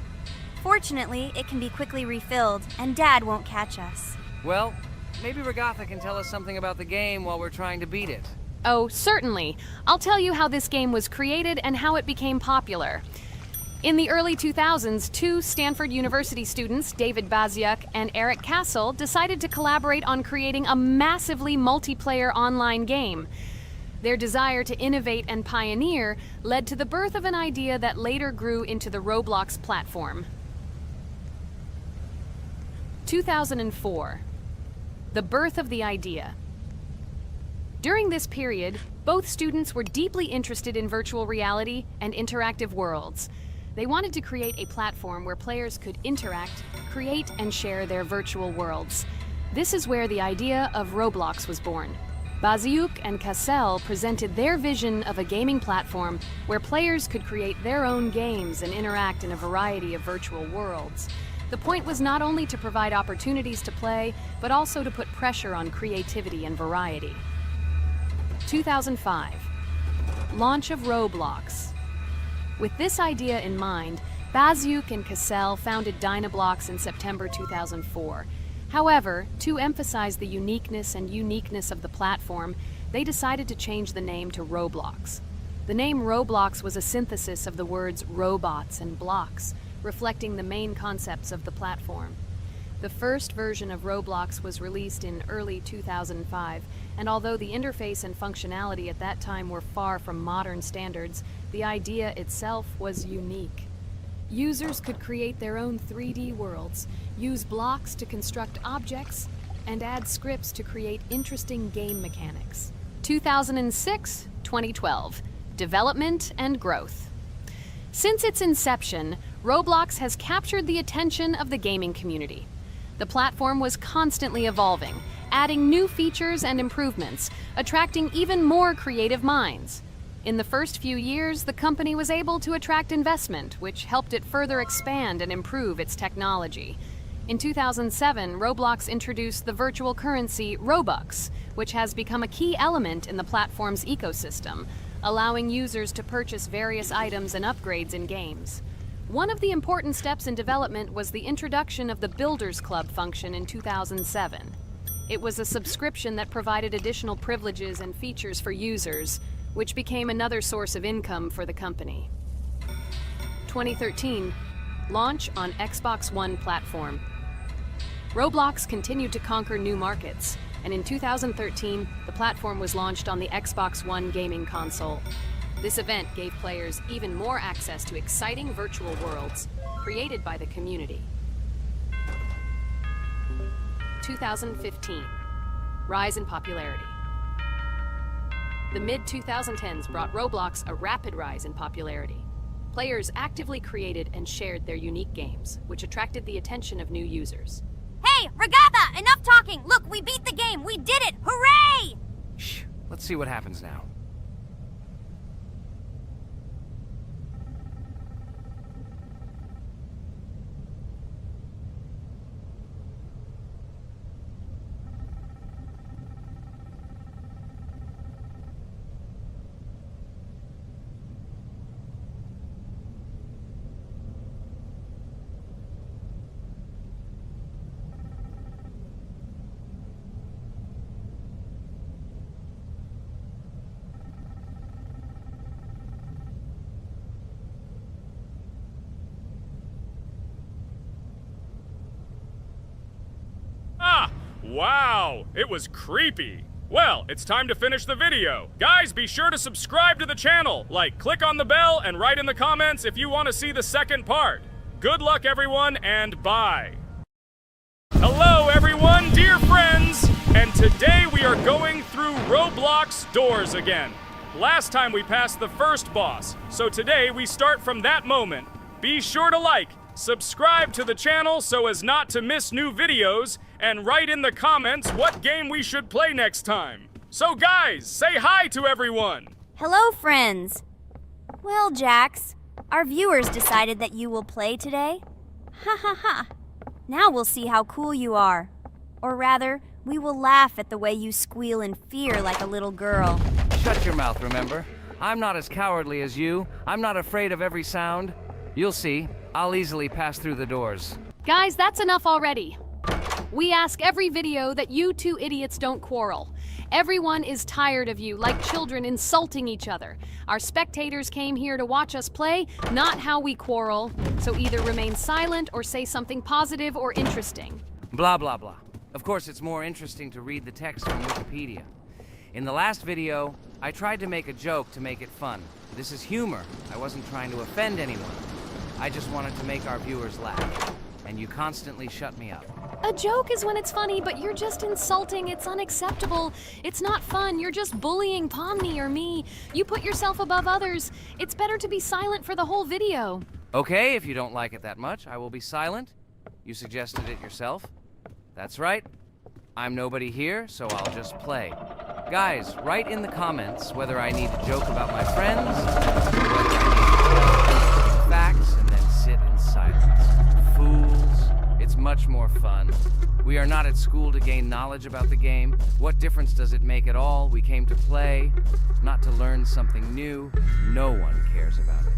Fortunately, it can be quickly refilled, and Dad won't catch us. Well, maybe Regatha can tell us something about the game while we're trying to beat it. Oh, certainly. I'll tell you how this game was created and how it became popular. In the early 2000s, two Stanford University students, David Baziuk and Eric Castle, decided to collaborate on creating a massively multiplayer online game. Their desire to innovate and pioneer led to the birth of an idea that later grew into the Roblox platform. 2004. The birth of the idea. During this period, both students were deeply interested in virtual reality and interactive worlds. They wanted to create a platform where players could interact, create, and share their virtual worlds. This is where the idea of Roblox was born. Baziuk and Cassell presented their vision of a gaming platform where players could create their own games and interact in a variety of virtual worlds. The point was not only to provide opportunities to play, but also to put pressure on creativity and variety. 2005. Launch of Roblox. With this idea in mind, Baziuk and Cassell founded Dynablox in September 2004. However, to emphasize the uniqueness of the platform, they decided to change the name to Roblox. The name Roblox was a synthesis of the words robots and blocks, reflecting the main concepts of the platform. The first version of Roblox was released in early 2005, and although the interface and functionality at that time were far from modern standards, the idea itself was unique. Users could create their own 3D worlds, use blocks to construct objects, and add scripts to create interesting game mechanics. 2006-2012. Development and growth. Since its inception, Roblox has captured the attention of the gaming community. The platform was constantly evolving, adding new features and improvements, attracting even more creative minds. In the first few years, the company was able to attract investment, which helped it further expand and improve its technology. In 2007, Roblox introduced the virtual currency Robux, which has become a key element in the platform's ecosystem, allowing users to purchase various items and upgrades in games. One of the important steps in development was the introduction of the Builders Club function in 2007. It was a subscription that provided additional privileges and features for users, which became another source of income for the company. 2013, launch on Xbox One platform. Roblox continued to conquer new markets, and in 2013, the platform was launched on the Xbox One gaming console. This event gave players even more access to exciting virtual worlds created by the community. 2015, rise in popularity. The mid-2010s brought Roblox a rapid rise in popularity. Players actively created and shared their unique games, which attracted the attention of new users. Hey, Regatha, enough talking! Look, we beat the game! We did it! Hooray! Shh, let's see what happens now. Wow, it was creepy. Well, it's time to finish the video. Guys, be sure to subscribe to the channel. Click on the bell and write in the comments if you want to see the second part. Good luck, everyone, and bye. Hello, everyone, dear friends. And today we are going through Roblox doors again. Last time we passed the first boss, so today we start from that moment. Be sure to like, subscribe to the channel so as not to miss new videos, and write in the comments what game we should play next time. So guys, say hi to everyone! Hello, friends. Well, Jax, our viewers decided that you will play today. Ha ha ha. Now we'll see how cool you are. Or rather, we will laugh at the way you squeal in fear like a little girl. Shut your mouth, remember? I'm not as cowardly as you. I'm not afraid of every sound. You'll see. I'll easily pass through the doors. Guys, that's enough already. We ask every video that you two idiots don't quarrel. Everyone is tired of you, like children insulting each other. Our spectators came here to watch us play, not how we quarrel. So either remain silent or say something positive or interesting. Blah, blah, blah. Of course, it's more interesting to read the text from Wikipedia. In the last video, I tried to make a joke to make it fun. This is humor. I wasn't trying to offend anyone. I just wanted to make our viewers laugh. And you constantly shut me up. A joke is when it's funny, but you're just insulting. It's unacceptable. It's not fun. You're just bullying Pomni or me. You put yourself above others. It's better to be silent for the whole video. Okay, if you don't like it that much, I will be silent. You suggested it yourself. That's right. I'm nobody here, so I'll just play. Guys, write in the comments whether I need to joke about my friends, or whether I need to facts and then sit in silence. Fools. It's much more fun. We are not at school to gain knowledge about the game. What difference does it make at all? We came to play, not to learn something new. No one cares about it.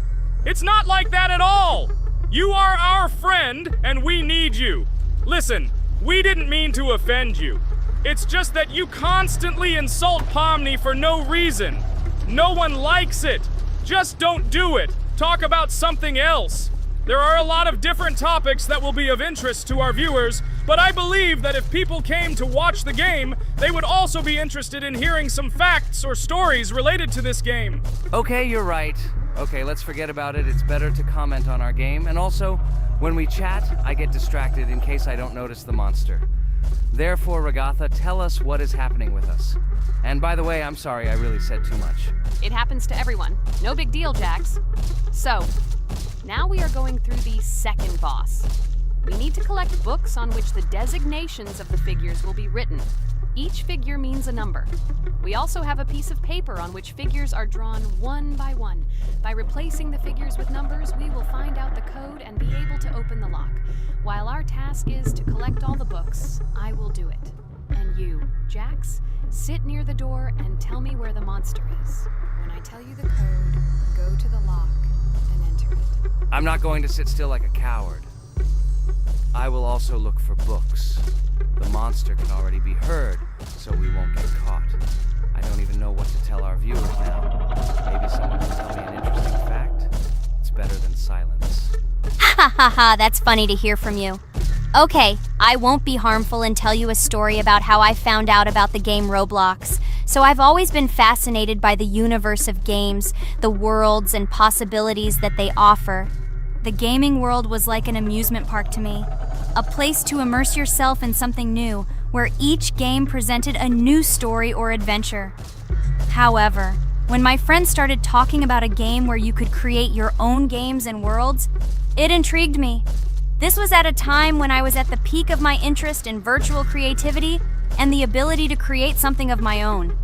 It's not like that at all! You are our friend, and we need you. Listen, we didn't mean to offend you. It's just that you constantly insult Pomni for no reason. No one likes it. Just don't do it. Talk about something else. There are a lot of different topics that will be of interest to our viewers, but I believe that if people came to watch the game, they would also be interested in hearing some facts or stories related to this game. Okay, you're right. Okay, let's forget about it. It's better to comment on our game. And also, when we chat, I get distracted in case I don't notice the monster. Therefore, Ragatha, tell us what is happening with us. And by the way, I'm sorry, I really said too much. It happens to everyone. No big deal, Jax. So, now we are going through the second boss. We need to collect books on which the designations of the figures will be written. Each figure means a number. We also have a piece of paper on which figures are drawn one by one. By replacing the figures with numbers, we will find out the code and be able to open the lock. While our task is to collect all the books, I will do it. And you, Jax, sit near the door and tell me where the monster is. When I tell you the code, go to the lock and enter it. I'm not going to sit still like a coward. I will also look for books. The monster can already be heard, so we won't get caught. I don't even know what to tell our viewers now. Maybe someone can tell me an interesting fact. It's better than silence. Ha ha ha, that's funny to hear from you. Okay, I won't be harmful and tell you a story about how I found out about the game Roblox. So I've always been fascinated by the universe of games, the worlds and possibilities that they offer. The gaming world was like an amusement park to me, a place to immerse yourself in something new, where each game presented a new story or adventure. However, when my friends started talking about a game where you could create your own games and worlds, it intrigued me. This was at a time when I was at the peak of my interest in virtual creativity and the ability to create something of my own.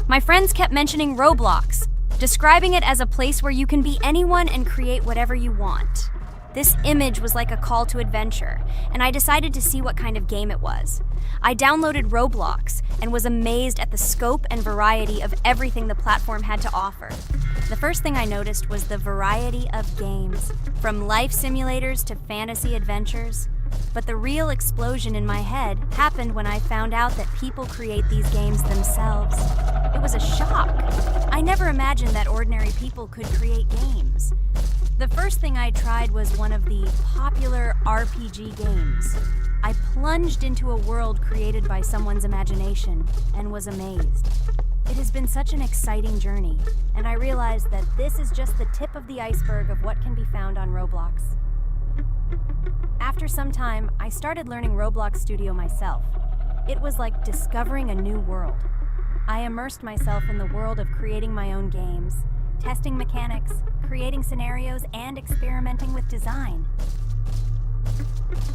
My friends kept mentioning Roblox, describing it as a place where you can be anyone and create whatever you want. This image was like a call to adventure, and I decided to see what kind of game it was. I downloaded Roblox and was amazed at the scope and variety of everything the platform had to offer. The first thing I noticed was the variety of games, from life simulators to fantasy adventures. But the real explosion in my head happened when I found out that people create these games themselves. It was a shock. I never imagined that ordinary people could create games. The first thing I tried was one of the popular RPG games. I plunged into a world created by someone's imagination and was amazed. It has been such an exciting journey, and I realized that this is just the tip of the iceberg of what can be found on Roblox. After some time, I started learning Roblox Studio myself. It was like discovering a new world. I immersed myself in the world of creating my own games, testing mechanics, creating scenarios, and experimenting with design.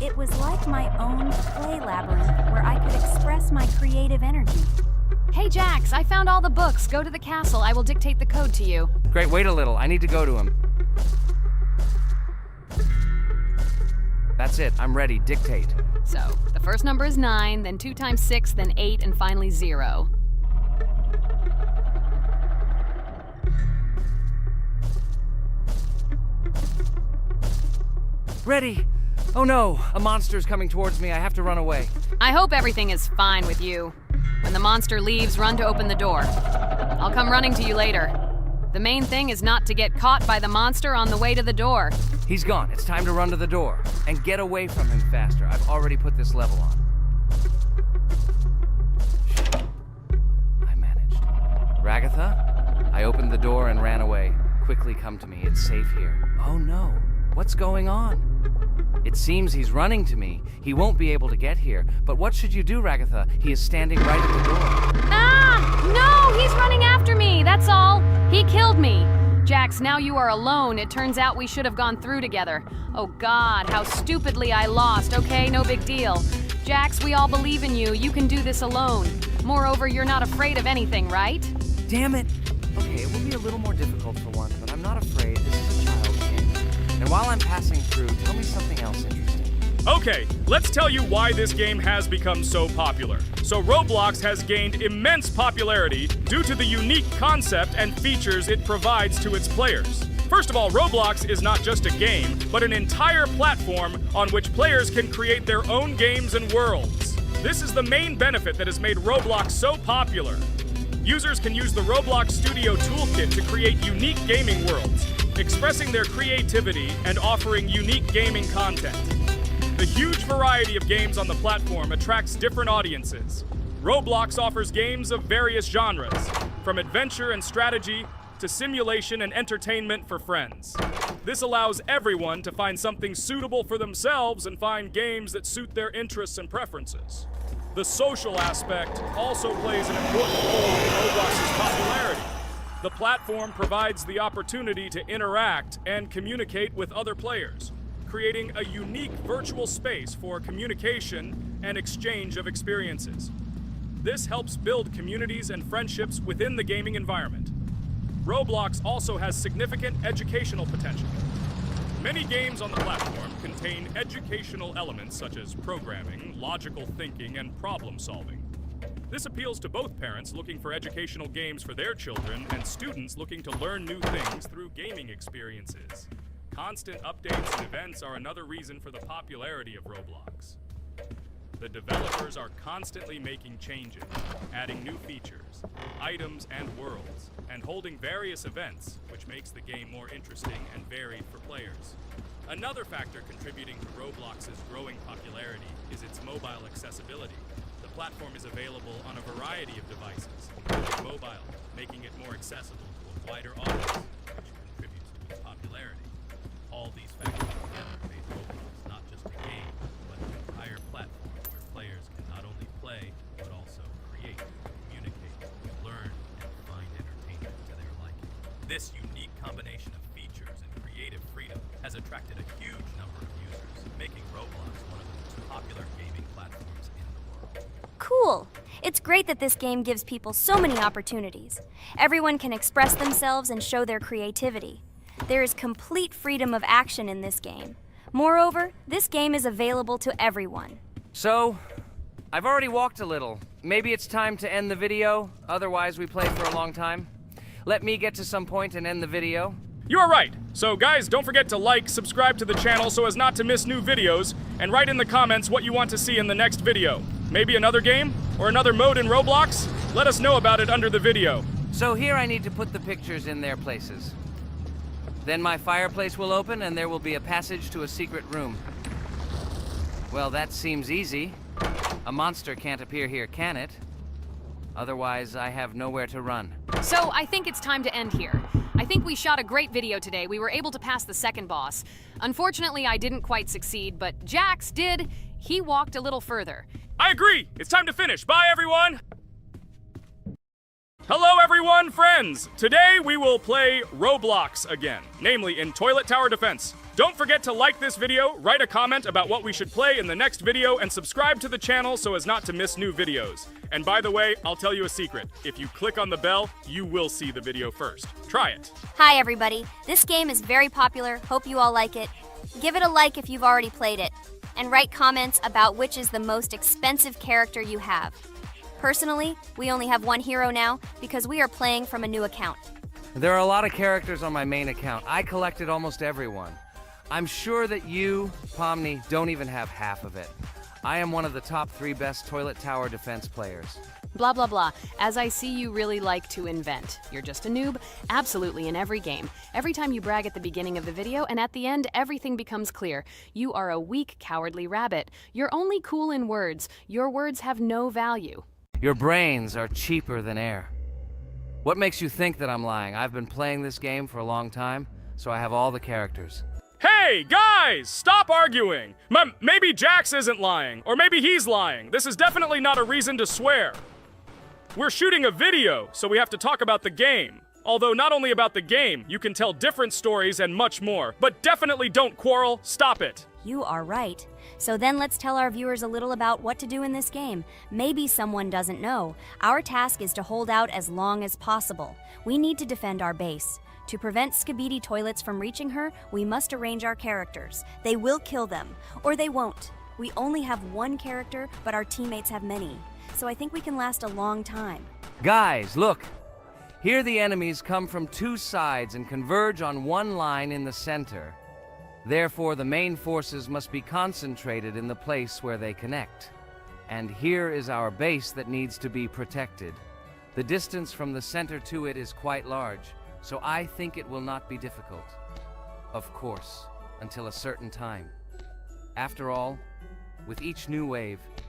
It was like my own play labyrinth where I could express my creative energy. Hey, Jax, I found all the books. Go to the castle. I will dictate the code to you. Great, wait a little. I need to go to him. That's it. I'm ready. Dictate. So, the first number is 9, then 2 times 6, then 8, and finally 0. Ready. Oh no, a monster's coming towards me. I have to run away. I hope everything is fine with you. When the monster leaves, run to open the door. I'll come running to you later. The main thing is not to get caught by the monster on the way to the door. He's gone. It's time to run to the door. And get away from him faster. I've already put this level on. I managed. Ragatha? I opened the door and ran away. Quickly come to me. It's safe here. Oh no. What's going on? It seems he's running to me. He won't be able to get here. But what should you do, Ragatha? He is standing right at the door. Ah! No! He's running after me! That's all! He killed me! Jax, now you are alone. It turns out we should have gone through together. Oh God, how stupidly I lost. Okay, no big deal. Jax, we all believe in you. You can do this alone. Moreover, you're not afraid of anything, right? Damn it! Okay, it will be a little more difficult for once, but I'm not afraid. This is a child's game. And while I'm passing through, tell me something else interesting. Okay, let's tell you why this game has become so popular. So Roblox has gained immense popularity due to the unique concept and features it provides to its players. First of all, Roblox is not just a game, but an entire platform on which players can create their own games and worlds. This is the main benefit that has made Roblox so popular. Users can use the Roblox Studio Toolkit to create unique gaming worlds, expressing their creativity and offering unique gaming content. The huge variety of games on the platform attracts different audiences. Roblox offers games of various genres, from adventure and strategy to simulation and entertainment for friends. This allows everyone to find something suitable for themselves and find games that suit their interests and preferences. The social aspect also plays an important role in Roblox's popularity. The platform provides the opportunity to interact and communicate with other players, creating a unique virtual space for communication and exchange of experiences. This helps build communities and friendships within the gaming environment. Roblox also has significant educational potential. Many games on the platform contain educational elements such as programming, logical thinking, and problem solving. This appeals to both parents looking for educational games for their children and students looking to learn new things through gaming experiences. Constant updates and events are another reason for the popularity of Roblox. The developers are constantly making changes, adding new features, items, and worlds, and holding various events, which makes the game more interesting and varied for players. Another factor contributing to Roblox's growing popularity is its mobile accessibility. The platform is available on a variety of devices, including mobile, making it more accessible to a wider audience, which contributes to its popularity. All these factors together made Roblox not just a game, but an entire platform where players can not only play, but also create, communicate, learn, and find entertainment to their liking. This unique combination of features and creative freedom has attracted a huge number of users, making Roblox one of the most popular gaming platforms in the world. Cool! It's great that this game gives people so many opportunities. Everyone can express themselves and show their creativity. There is complete freedom of action in this game. Moreover, this game is available to everyone. So, I've already walked a little. Maybe it's time to end the video, otherwise we play for a long time. Let me get to some point and end the video. You're right. So guys, don't forget to like, subscribe to the channel so as not to miss new videos, and write in the comments what you want to see in the next video. Maybe another game? Or another mode in Roblox? Let us know about it under the video. So here I need to put the pictures in their places. Then my fireplace will open and there will be a passage to a secret room. Well, that seems easy. A monster can't appear here, can it? Otherwise, I have nowhere to run. So I think it's time to end here. I think we shot a great video today. We were able to pass the second boss. Unfortunately, I didn't quite succeed, but Jax did. He walked a little further. I agree. It's time to finish. Bye, everyone. Hello everyone, friends! Today we will play Roblox again, namely in Toilet Tower Defense. Don't forget to like this video, write a comment about what we should play in the next video, and subscribe to the channel so as not to miss new videos. And by the way, I'll tell you a secret. If you click on the bell, you will see the video first. Try it. Hi, everybody. This game is very popular. Hope you all like it. Give it a like if you've already played it. And write comments about which is the most expensive character you have. Personally, we only have one hero now because we are playing from a new account. There are a lot of characters on my main account. I collected almost everyone. I'm sure that you, Pomni, don't even have half of it. I am one of the top 3 best Toilet Tower Defense players. Blah, blah, blah. As I see you really like to invent. You're just a noob? Absolutely, in every game. Every time you brag at the beginning of the video, and at the end, everything becomes clear. You are a weak, cowardly rabbit. You're only cool in words. Your words have no value. Your brains are cheaper than air. What makes you think that I'm lying? I've been playing this game for a long time, so I have all the characters. Hey, guys! Stop arguing! Maybe Jax isn't lying, or maybe he's lying. This is definitely not a reason to swear. We're shooting a video, so we have to talk about the game. Although not only about the game, you can tell different stories and much more. But definitely don't quarrel. Stop it. You are right. So then let's tell our viewers a little about what to do in this game. Maybe someone doesn't know. Our task is to hold out as long as possible. We need to defend our base. To prevent Skibidi Toilets from reaching her, we must arrange our characters. They will kill them, or they won't. We only have one character, but our teammates have many. So I think we can last a long time. Guys, look! Here the enemies come from 2 sides and converge on one line in the center. Therefore, the main forces must be concentrated in the place where they connect. And here is our base that needs to be protected. The distance from the center to it is quite large, so I think it will not be difficult. Of course, until a certain time. After all, with each new wave,